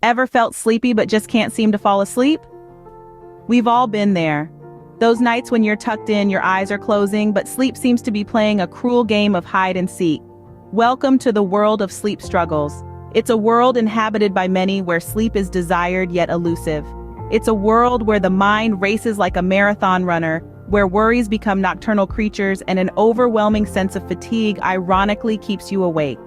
Ever felt sleepy but just can't seem to fall asleep? We've all been there. Those nights when you're tucked in, your eyes are closing, but sleep seems to be playing a cruel game of hide and seek. Welcome to the world of sleep struggles. It's a world inhabited by many where sleep is desired yet elusive. It's a world where the mind races like a marathon runner, where worries become nocturnal creatures and an overwhelming sense of fatigue ironically keeps you awake.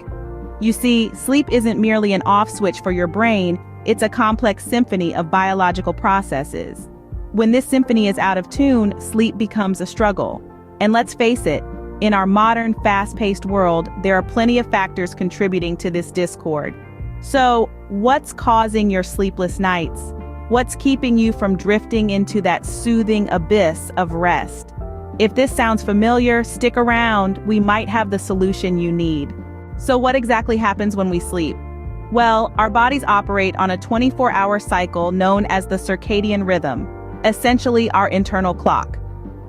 You see, sleep isn't merely an off switch for your brain, it's a complex symphony of biological processes. When this symphony is out of tune, sleep becomes a struggle. And let's face it, in our modern, fast-paced world, there are plenty of factors contributing to this discord. So, what's causing your sleepless nights? What's keeping you from drifting into that soothing abyss of rest? If this sounds familiar, stick around, we might have the solution you need. So what exactly happens when we sleep? Well, our bodies operate on a 24-hour cycle known as the circadian rhythm, essentially our internal clock.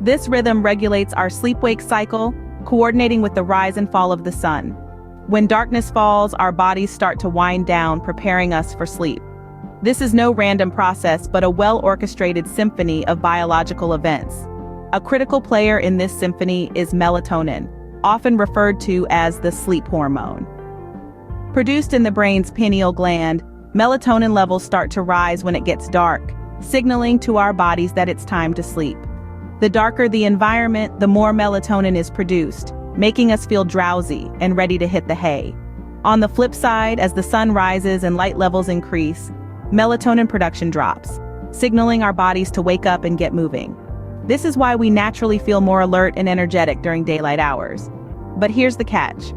This rhythm regulates our sleep-wake cycle, coordinating with the rise and fall of the sun. When darkness falls, our bodies start to wind down, preparing us for sleep. This is no random process, but a well-orchestrated symphony of biological events. A critical player in this symphony is melatonin, often referred to as the sleep hormone. Produced in the brain's pineal gland, melatonin levels start to rise when it gets dark, signaling to our bodies that it's time to sleep. The darker the environment, the more melatonin is produced, making us feel drowsy and ready to hit the hay. On the flip side, as the sun rises and light levels increase, melatonin production drops, signaling our bodies to wake up and get moving. This is why we naturally feel more alert and energetic during daylight hours. But here's the catch.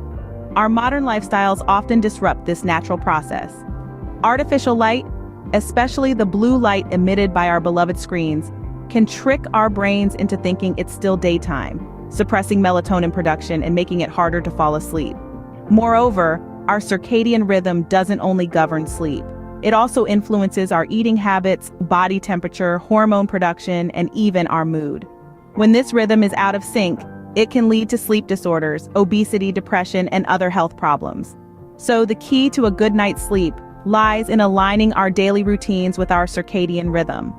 Our modern lifestyles often disrupt this natural process. Artificial light, especially the blue light emitted by our beloved screens, can trick our brains into thinking it's still daytime, suppressing melatonin production and making it harder to fall asleep. Moreover, our circadian rhythm doesn't only govern sleep. It also influences our eating habits, body temperature, hormone production, and even our mood. When this rhythm is out of sync, it can lead to sleep disorders, obesity, depression, and other health problems. So the key to a good night's sleep lies in aligning our daily routines with our circadian rhythm.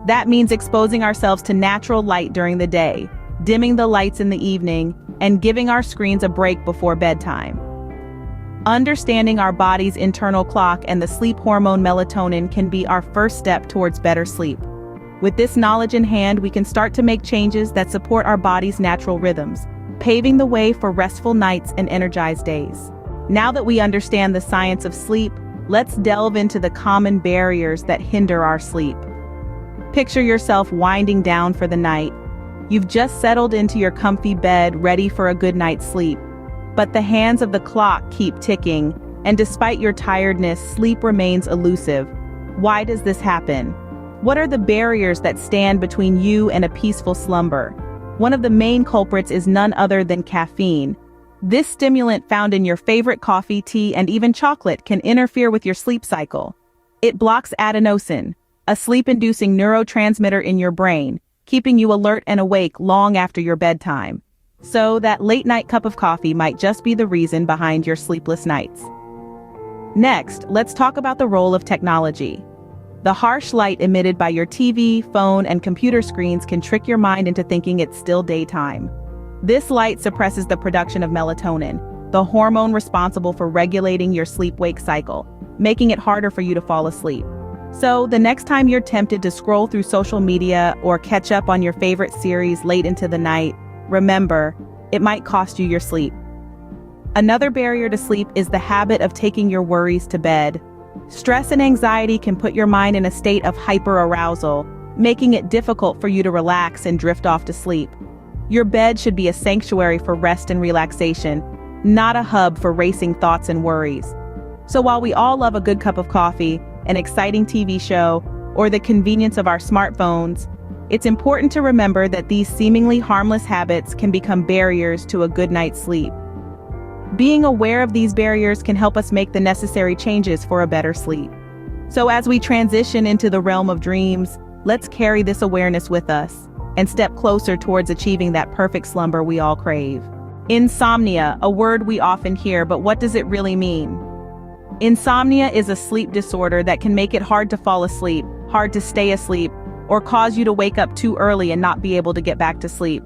That means exposing ourselves to natural light during the day, dimming the lights in the evening, and giving our screens a break before bedtime. Understanding our body's internal clock and the sleep hormone melatonin can be our first step towards better sleep. With this knowledge in hand, we can start to make changes that support our body's natural rhythms, paving the way for restful nights and energized days. Now that we understand the science of sleep, let's delve into the common barriers that hinder our sleep. Picture yourself winding down for the night. You've just settled into your comfy bed, ready for a good night's sleep. But the hands of the clock keep ticking, and despite your tiredness, sleep remains elusive. Why does this happen? What are the barriers that stand between you and a peaceful slumber? One of the main culprits is none other than caffeine. This stimulant found in your favorite coffee, tea, and even chocolate can interfere with your sleep cycle. It blocks adenosine, a sleep-inducing neurotransmitter in your brain, keeping you alert and awake long after your bedtime. So that late-night cup of coffee might just be the reason behind your sleepless nights. Next, let's talk about the role of technology. The harsh light emitted by your TV, phone, and computer screens can trick your mind into thinking it's still daytime. This light suppresses the production of melatonin, the hormone responsible for regulating your sleep-wake cycle, making it harder for you to fall asleep. So, the next time you're tempted to scroll through social media or catch up on your favorite series late into the night, remember, it might cost you your sleep. Another barrier to sleep is the habit of taking your worries to bed. Stress and anxiety can put your mind in a state of hyperarousal, making it difficult for you to relax and drift off to sleep. Your bed should be a sanctuary for rest and relaxation, not a hub for racing thoughts and worries. So while we all love a good cup of coffee, an exciting TV show, or the convenience of our smartphones, it's important to remember that these seemingly harmless habits can become barriers to a good night's sleep. Being aware of these barriers can help us make the necessary changes for a better sleep. So as we transition into the realm of dreams, let's carry this awareness with us and step closer towards achieving that perfect slumber we all crave. Insomnia, a word we often hear, but what does it really mean? Insomnia is a sleep disorder that can make it hard to fall asleep, hard to stay asleep, or cause you to wake up too early and not be able to get back to sleep.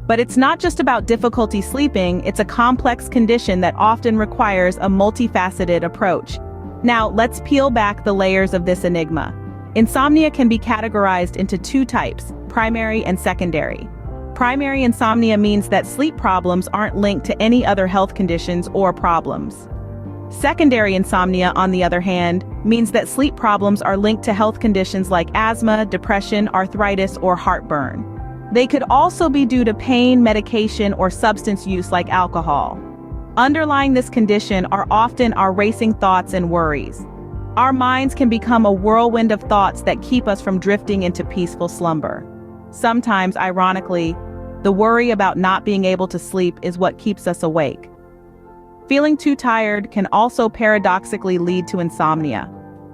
But it's not just about difficulty sleeping, it's a complex condition that often requires a multifaceted approach. Now, let's peel back the layers of this enigma. Insomnia can be categorized into two types, primary and secondary. Primary insomnia means that sleep problems aren't linked to any other health conditions or problems. Secondary insomnia, on the other hand, means that sleep problems are linked to health conditions like asthma, depression, arthritis, or heartburn. They could also be due to pain, medication, or substance use like alcohol. Underlying this condition are often our racing thoughts and worries. Our minds can become a whirlwind of thoughts that keep us from drifting into peaceful slumber. Sometimes, ironically, the worry about not being able to sleep is what keeps us awake. Feeling too tired can also paradoxically lead to insomnia.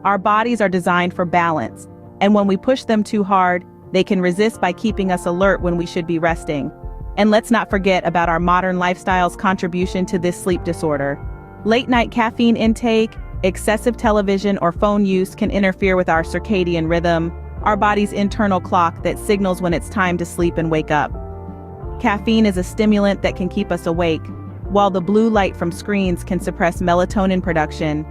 Our bodies are designed for balance, and when we push them too hard, they can resist by keeping us alert when we should be resting. And let's not forget about our modern lifestyle's contribution to this sleep disorder. Late-night caffeine intake, excessive television or phone use can interfere with our circadian rhythm, our body's internal clock that signals when it's time to sleep and wake up. Caffeine is a stimulant that can keep us awake, while the blue light from screens can suppress melatonin production,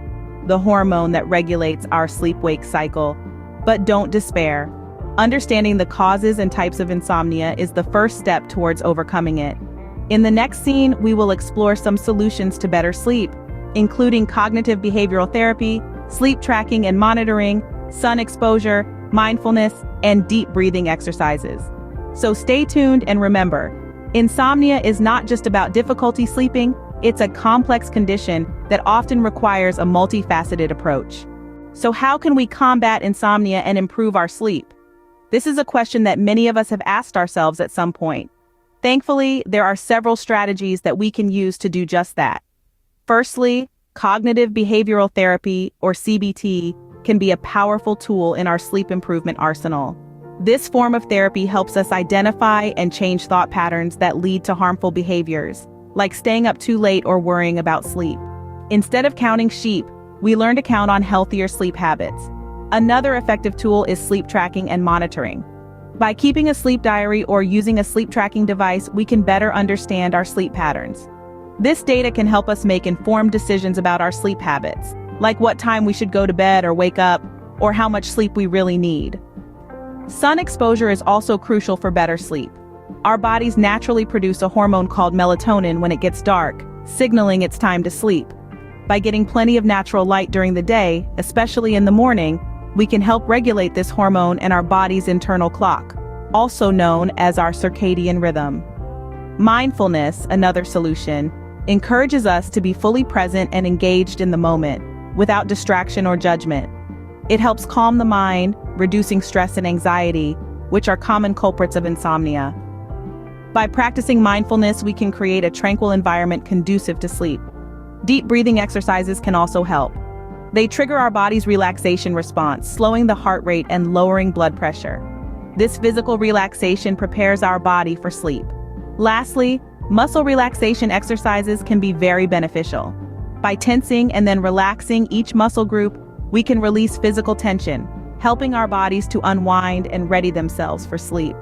the hormone that regulates our sleep-wake cycle. But don't despair. Understanding the causes and types of insomnia is the first step towards overcoming it. In the next scene, we will explore some solutions to better sleep, including cognitive behavioral therapy, sleep tracking and monitoring, sun exposure, mindfulness, and deep breathing exercises. So stay tuned and remember, insomnia is not just about difficulty sleeping, it's a complex condition that often requires a multifaceted approach. So how can we combat insomnia and improve our sleep? This is a question that many of us have asked ourselves at some point. Thankfully, there are several strategies that we can use to do just that. Firstly, cognitive behavioral therapy, or CBT, can be a powerful tool in our sleep improvement arsenal. This form of therapy helps us identify and change thought patterns that lead to harmful behaviors, like staying up too late or worrying about sleep. Instead of counting sheep, we learn to count on healthier sleep habits. Another effective tool is sleep tracking and monitoring. By keeping a sleep diary or using a sleep tracking device, we can better understand our sleep patterns. This data can help us make informed decisions about our sleep habits, like what time we should go to bed or wake up, or how much sleep we really need. Sun exposure is also crucial for better sleep. Our bodies naturally produce a hormone called melatonin when it gets dark, signaling it's time to sleep. By getting plenty of natural light during the day, especially in the morning, we can help regulate this hormone and our body's internal clock, also known as our circadian rhythm. Mindfulness, another solution, encourages us to be fully present and engaged in the moment, without distraction or judgment. It helps calm the mind, reducing stress and anxiety, which are common culprits of insomnia. By practicing mindfulness, we can create a tranquil environment conducive to sleep. Deep breathing exercises can also help. They trigger our body's relaxation response, slowing the heart rate and lowering blood pressure. This physical relaxation prepares our body for sleep. Lastly, muscle relaxation exercises can be very beneficial. By tensing and then relaxing each muscle group, we can release physical tension, helping our bodies to unwind and ready themselves for sleep.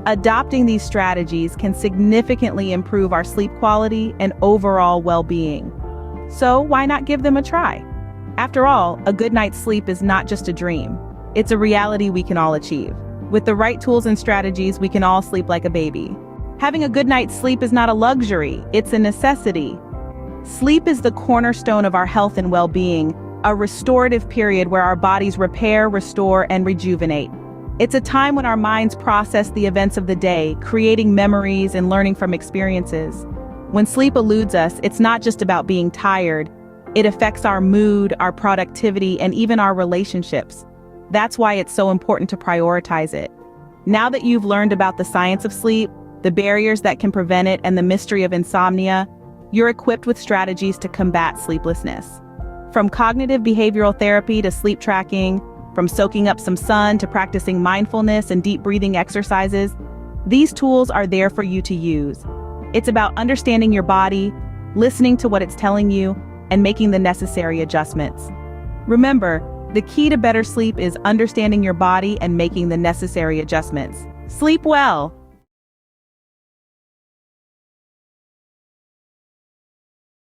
Adopting these strategies can significantly improve our sleep quality and overall well-being. So why not give them a try? After all, a good night's sleep is not just a dream. It's a reality we can all achieve. With the right tools and strategies, we can all sleep like a baby. Having a good night's sleep is not a luxury, it's a necessity. Sleep is the cornerstone of our health and well-being, a restorative period where our bodies repair, restore, and rejuvenate. It's a time when our minds process the events of the day, creating memories and learning from experiences. When sleep eludes us, it's not just about being tired. It affects our mood, our productivity, and even our relationships. That's why it's so important to prioritize it. Now that you've learned about the science of sleep, the barriers that can prevent it, and the mystery of insomnia, you're equipped with strategies to combat sleeplessness. From cognitive behavioral therapy to sleep tracking, from soaking up some sun to practicing mindfulness and deep breathing exercises, these tools are there for you to use. It's about understanding your body, listening to what it's telling you, and making the necessary adjustments. Remember, the key to better sleep is understanding your body and making the necessary adjustments. Sleep well!